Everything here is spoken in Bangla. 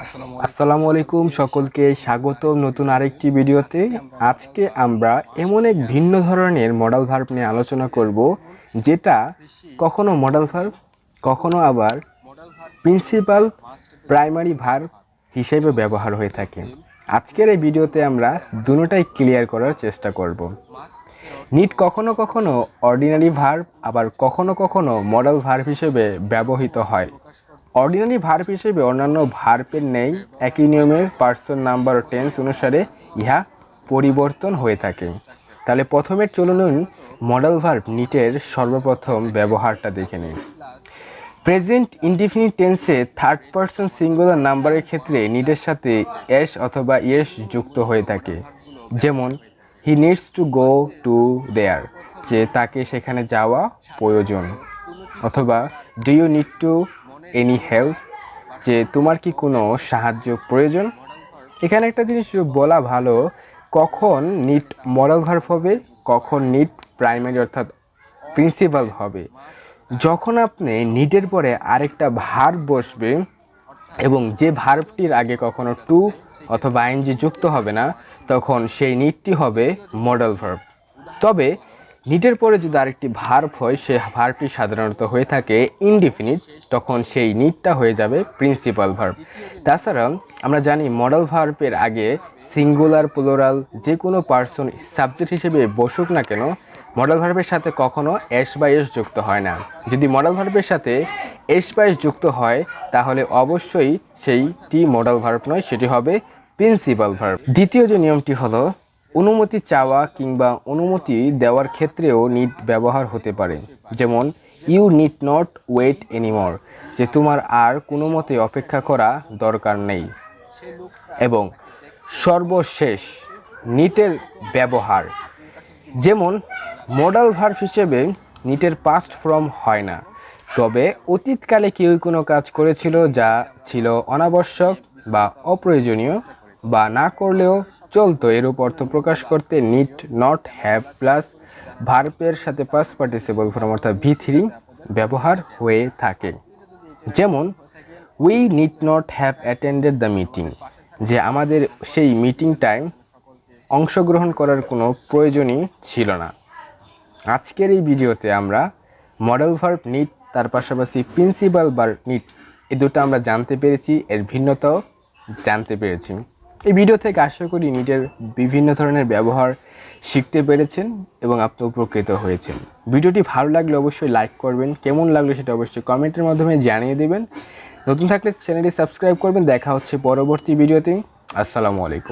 আসসালামু আলাইকুম, সকলকে স্বাগতম নতুন আরেকটি ভিডিওতে। আজকে আমরা এমন এক ভিন্ন ধরনের মডাল ভার্ব নিয়ে আলোচনা করব, যেটা কখনো মডাল ভার্ব, কখনো আবার প্রিন্সিপাল প্রাইমারি ভার্ব হিসেবে ব্যবহার হয়ে থাকে। আজকের এই ভিডিওতে আমরা দুটোটাই ক্লিয়ার করার চেষ্টা করব। নিড কখনো কখনো অর্ডিনারি ভার্ব, আবার কখনো কখনো মডাল ভার্ব হিসেবে ব্যবহৃত হয়। অর্ডিনারি ভার্ব হিসেবে অন্যান্য ভার্বের নেই একই নিয়মের পার্সন, নাম্বার ও টেন্স অনুসারে ইহা পরিবর্তন হয়ে থাকে। তাহলে প্রথমে চলুন মডাল ভার্ব নিটের সর্বপ্রথম ব্যবহারটা দেখে নিই। প্রেজেন্ট ইনডিফিনিট টেন্সে থার্ড পার্সন সিঙ্গুলার নাম্বারের ক্ষেত্রে নিডের সাথে এস অথবা ইয়েস যুক্ত হয়ে থাকে। যেমন he needs to go to there, যে তাকে সেখানে যাওয়া প্রয়োজন। অথবা do you need to any help, যে তোমার কি কোনো সাহায্য প্রয়োজন। এখানে একটা জিনিস বলা ভালো, কখন নিড মডাল ভার্ব হবে, কখন নিড প্রাইমারি অর্থাৎ প্রিন্সিপাল হবে। যখন আপনি নিডের পরে আরেকটা ভার্ব বসবে এবং যে ভার্বটির আগে কখনো টু অথবা আইএনজি যুক্ত হবে না, তখন সেই নিডটি হবে মডাল ভার্ব। তবে নিডের পরে যদি আরেকটি ভার্ব হয়, সে ভার্বটি সাধারণত হয়ে থাকে ইনডিফিনিট, তখন সেই নিডটা হয়ে যাবে প্রিন্সিপাল ভার্ব। তাছাড়া আমরা জানি মডাল ভার্বের আগে সিঙ্গুলার, প্লুরাল যে কোনো পার্সন সাবজেক্ট হিসেবে বসুক না কেন, মডাল ভার্বের সাথে কখনো এস বা এস যুক্ত হয় না। যদি মডাল ভার্বের সাথে এস বা এস যুক্ত হয়, তাহলে অবশ্যই সেইটি মডাল ভার্ব নয়, সেটি হবে প্রিন্সিপাল ভার্ব। দ্বিতীয় যে নিয়মটি হলো, অনুমতি চাওয়া কিংবা অনুমতি দেওয়ার ক্ষেত্রেও নিড ব্যবহার হতে পারে। যেমন you need not wait anymore, যে তোমার আর কোনো মতে অপেক্ষা করা দরকার নেই। এবং সর্বশেষ নিটের ব্যবহার, যেমন মডাল ভার্ব হিসেবে নিটের পাস্ট ফর্ম হয় না, তবে অতীতকালে কেউ কোনো কাজ করেছিল যা ছিল অনাবশ্যক বা অপ্রয়োজনীয় বা না করলেও চলতো, এরূপ অর্থ প্রকাশ করতে নিড নট হ্যাভ প্লাস ভার্বের সাথে পাস্ট পার্টিসিপল ফর্ম অর্থাৎ V3 ব্যবহার হয়ে থাকে। যেমন we need not have attended the meeting, যে আমাদের সেই মিটিংটায় অংশগ্রহণ করার কোনো প্রয়োজনই ছিল না। আজকের এই ভিডিওতে আমরা মডাল ভার্ব নিড, তার পাশাপাশি প্রিন্সিপাল ভার্ব নিড, এই দুটো আমরা জানতে পেরেছি, এর ভিন্নতাও জানতে পেরেছি। এই ভিডিও থেকে আশা করি নিডের বিভিন্ন ধরনের ব্যবহার শিখতে পেরেছেন এবং আপনি উপকৃত হয়েছেন। ভিডিওটি ভালো লাগলে অবশ্যই লাইক করবেন, কেমন লাগলো সেটা অবশ্যই কমেন্টের মাধ্যমে জানিয়ে দেবেন। নতুন থাকলে চ্যানেলটি সাবস্ক্রাইব করবেন। দেখা হচ্ছে পরবর্তী ভিডিওতে। আসসালামু আলাইকুম।